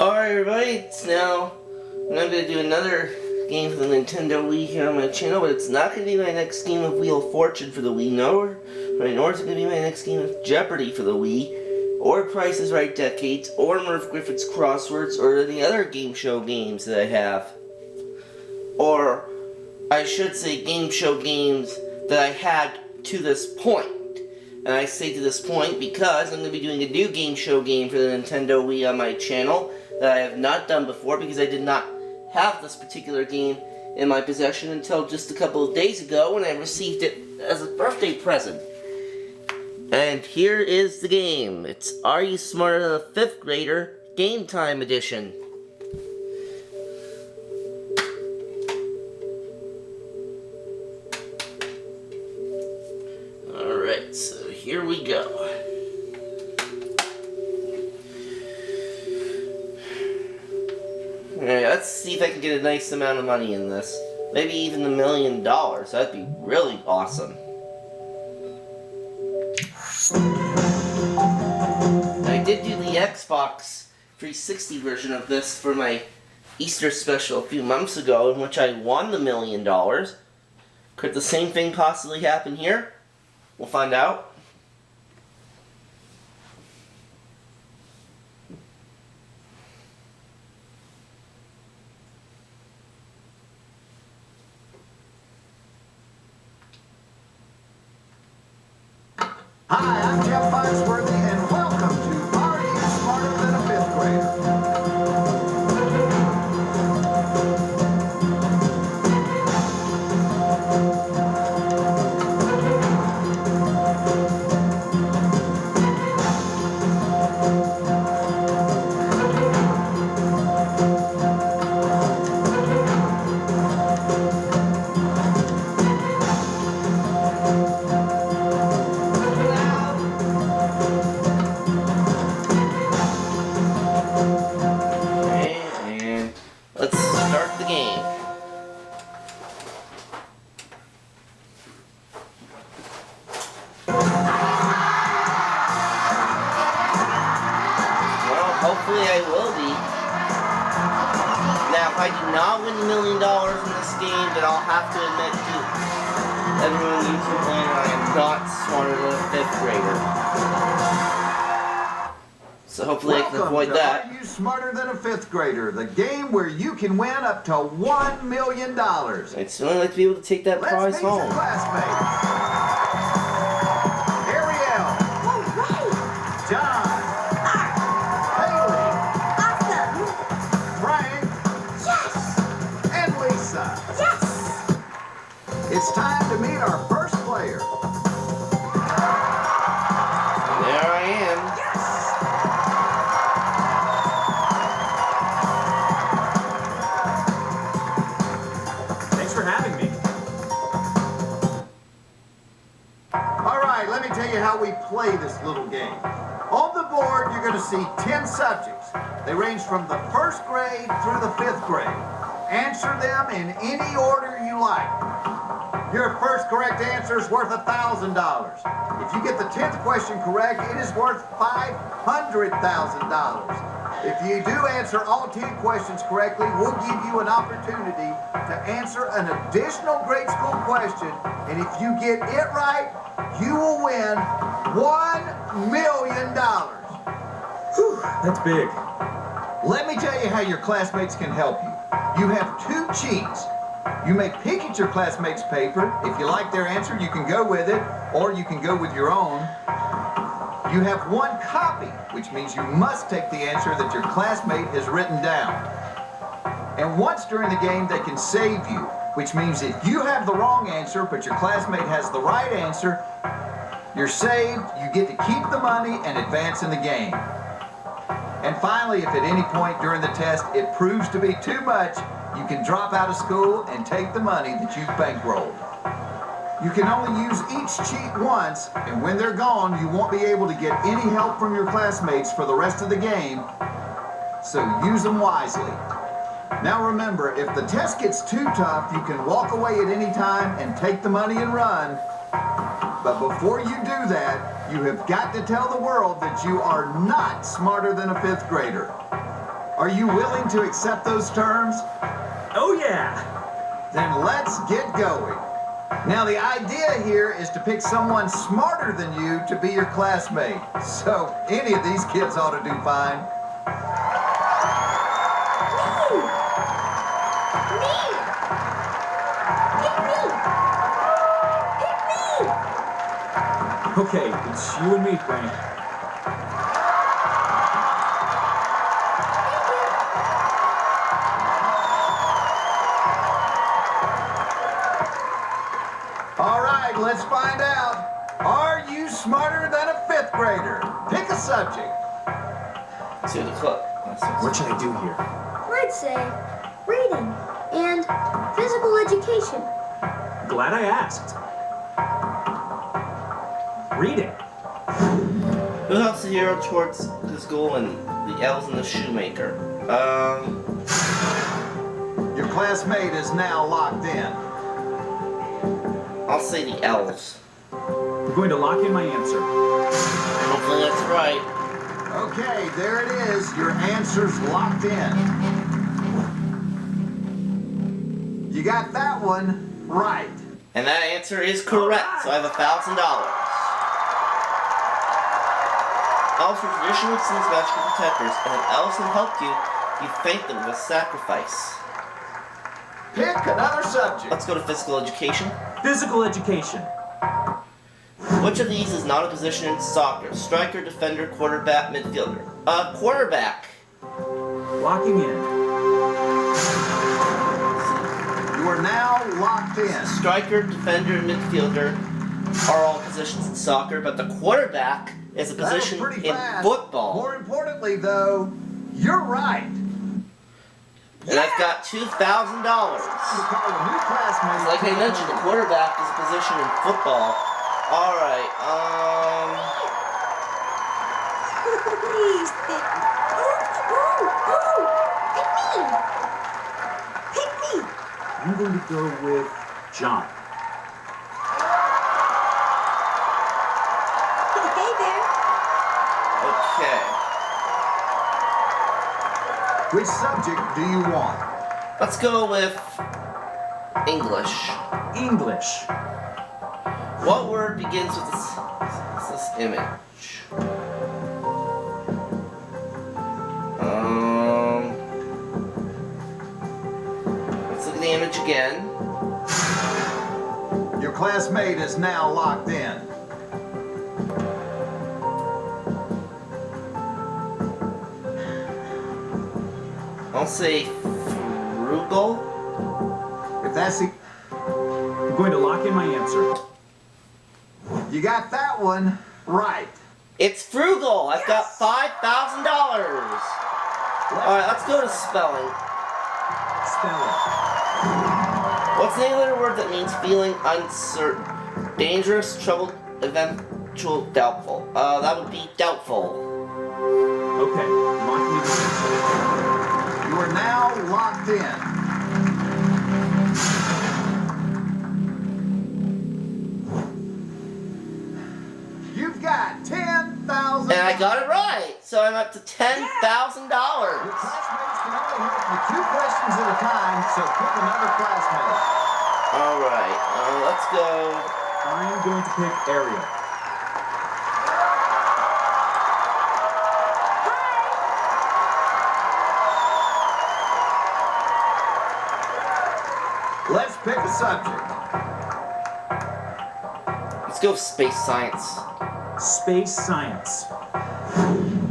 Alright everybody, it's now, I'm going to do another game for the Nintendo Wii here on my channel, but it's not going to be my next game of Wheel of Fortune for the Wii, nor is it going to be my next game of Jeopardy for the Wii, or Price is Right Decades, or Merv Griffith's Crosswords, or any other game show games that I have. Or, I should say game show games that I had to this point. And I say to this point because I'm going to be doing a new game show game for the Nintendo Wii on my channel that I have not done before because I did not have this particular game in my possession until just a couple of days ago when I received it as a birthday present. And here is the game. It's Are You Smarter Than a Fifth Grader? Game Time Edition. Alright, so here we go. Alright, let's see if I can get a nice amount of money in this. Maybe even $1 million. That'd be really awesome. I did do the Xbox 360 version of this for my Easter special a few months ago, in which I won the $1 million. Could the same thing possibly happen here? We'll find out. Hi, I'm Jeff Foxworthy, and welcome to Are You Smarter Than a Fifth Grader? Hopefully I will be. Now, if I do not win $1 million in this game, then I'll have to admit to everyone on YouTube land I am not smarter than a fifth grader. So hopefully I can avoid that. Are You Smarter Than a Fifth Grader? The game where you can win up to $1 million. I'd certainly like to be able to take that prize home. Let's meet your classmates. Ariel. John. It's time to meet our first player. There I am. Yes! Thanks for having me. All right, let me tell you how we play this little game. On the board, you're going to see 10 subjects. They range from the first grade through the fifth grade. Answer them in any order you like. Your first correct answer is worth $1,000. If you get the 10th question correct, it is worth $500,000. If you do answer all 10 questions correctly, we'll give you an opportunity to answer an additional grade school question. And if you get it right, you will win $1 million. Whew, that's big. Let me tell you how your classmates can help you. You have 2 cheats. You may peek at your classmates' paper. If you like their answer, you can go with it, or you can go with your own. You have 1 copy, which means you must take the answer that your classmate has written down. And once during the game, they can save you, which means if you have the wrong answer, but your classmate has the right answer, you're saved, you get to keep the money and advance in the game. And finally, if at any point during the test it proves to be too much, you can drop out of school and take the money that you've bankrolled. You can only use each cheat once, and when they're gone, you won't be able to get any help from your classmates for the rest of the game, so use them wisely. Now remember, if the test gets too tough, you can walk away at any time and take the money and run. But before you do that, you have got to tell the world that you are not smarter than a fifth grader. Are you willing to accept those terms? Oh, yeah. Then let's get going. Now, the idea here is to pick someone smarter than you to be your classmate. So, any of these kids ought to do fine. Okay, it's you and me, Frank. All right, let's find out. Are you smarter than a fifth grader? Pick a subject. Let's see the clip. What should I do here? I'd say reading and physical education. Glad I asked. Reading. Who helps the hero towards his goal in The Elves and the Shoemaker? Your classmate is now locked in. I'll say The Elves. I'm going to lock in my answer. Hopefully that's right. Okay, there it is. Your answer's locked in. You got that one right. And that answer is correct, so I have $1,000. Elves were traditionally seen as magical protectors, and if elves can help you, you thank them with a sacrifice. Pick another subject. Let's go to physical education. Physical education. Which of these is not a position in soccer? Striker, defender, quarterback, midfielder. Quarterback. Locking in. You are now locked in. Striker, defender, and midfielder are all positions in soccer, but the quarterback is a That was position pretty in fast. football. More importantly, though, you're right. And I've got $2,000. You call a new classmate. Like I mentioned, the quarterback is a position in football. Alright, Please pick me. Pick me. I'm going to go with John. Hey there. okay. Which subject do you want? Let's go with English. English. What word begins with this image? Let's look at the image again. Your classmate is now locked in. I'll say frugal. If that's the... I'm going to lock in my answer. You got that one right. It's frugal. I've got $5,000. Alright, let's go to spelling. Spelling. What's the other word that means feeling uncertain? Dangerous, troubled, eventual, doubtful. That would be doubtful. Okay, locking in the answer. You are now locked in. You've got $10,000. And I got it right. So I'm up to $10,000. Your classmates can only help you 2 questions at a time, so pick another classmate. Alright, let's go. I'm going to pick Ariel. Let's pick a subject. Let's go space science. Space science.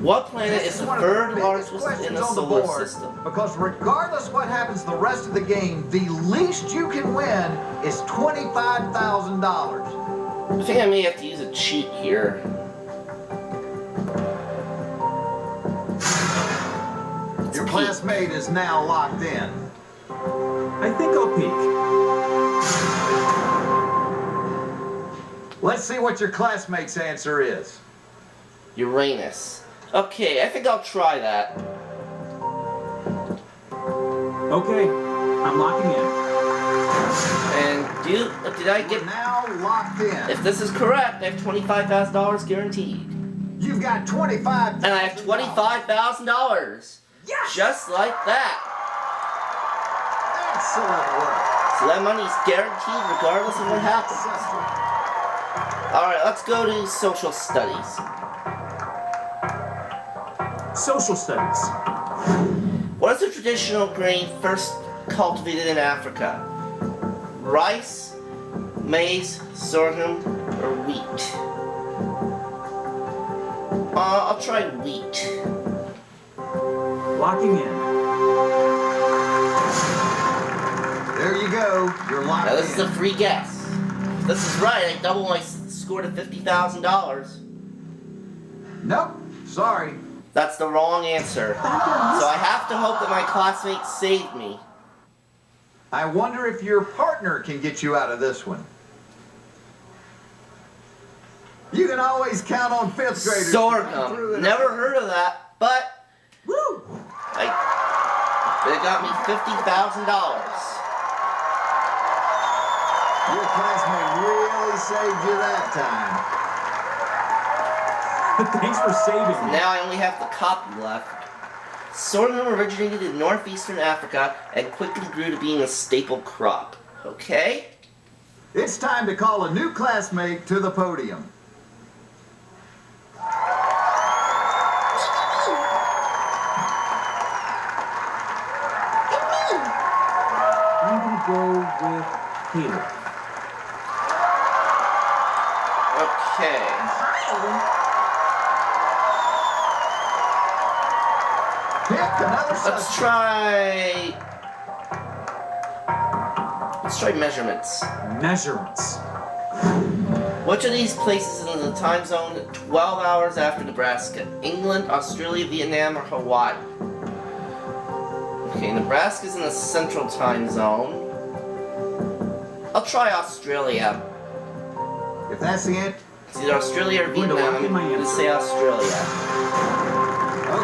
What planet This is the one of the third biggest largest in questions the on the solar board, system? because regardless what happens the rest of the game, the least you can win is $25,000. I think I may have to use a cheat here. Your classmate is now locked in. I think I'll peek. Let's see what your classmate's answer is. Uranus. Okay, I think I'll try that. Okay, I'm locking in. And did I You're get... now locked in. If this is correct, I have $25,000 guaranteed. You've got $25,000. And I have $25,000. Yes! Just like that. Excellent work. So that money's guaranteed regardless of what happens. Alright, let's go to social studies. Social studies. What is the traditional grain first cultivated in Africa? Rice, maize, sorghum, or wheat? I'll try wheat. Locking in. There you go. You're locked Now this is in. a free guess. If this is right, I double my score to $50,000. Nope. Sorry. That's the wrong answer. So I have to hope that my classmates saved me. I wonder if your partner can get you out of this one. You can always count on fifth graders. to come through Sorghum. and- Never heard of that, but Woo! it got me $50,000. Your classmate really saved you that time. Thanks for saving me. Now I only have the copy left. Sorghum originated in northeastern Africa and quickly grew to being a staple crop. Okay? It's time to call a new classmate to the podium. I'm gonna go with Peter. Okay. Pick another Let's subject. try measurements. Measurements. Which of these places is in the time zone 12 hours after Nebraska? England, Australia, Vietnam, or Hawaii? Okay, Nebraska's in the central time zone. I'll try Australia. If that's the end. It's either Australia or Going to Vietnam. lock in I'm my going to answer. say Australia.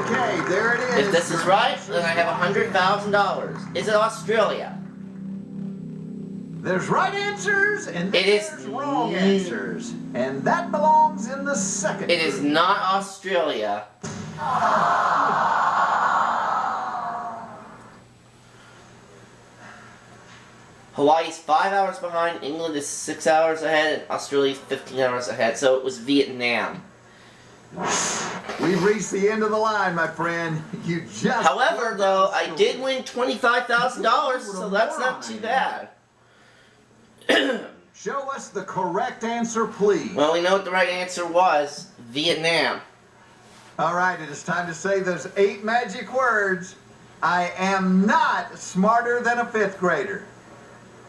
Okay, there it is. If this is right, then I have $100,000. Is it Australia? There's right answers and It is- there's wrong answers. And that belongs in the second. It is not Australia. Hawaii's 5 hours behind, England is 6 hours ahead, and Australia is 15 hours ahead, so it was Vietnam. We've reached the end of the line, my friend. You just. However, though, I did win $25,000, so that's not too bad. Show us the correct answer, please. Well, we know what the right answer was. Vietnam. All right, it is time to say those 8 magic words. I am not smarter than a fifth grader.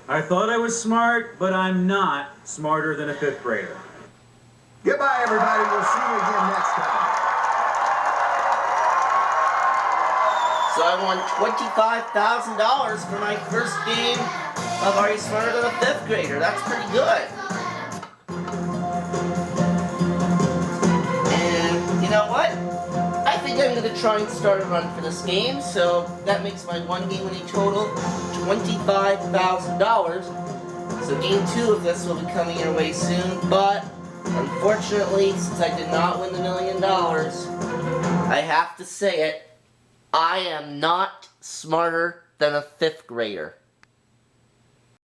I thought I was smart, but I'm not smarter than a fifth grader. Goodbye, everybody. We'll see you again next time. So I won $25,000 for my first game of Are You Smarter Than a Fifth Grader? That's pretty good. And you know what? I think I'm going to try and start a run for this game, so that makes my one game winning total $25,000. So game 2 of this will be coming your way soon, but unfortunately, since I did not win the $1 million, I have to say it, I am not smarter than a fifth grader.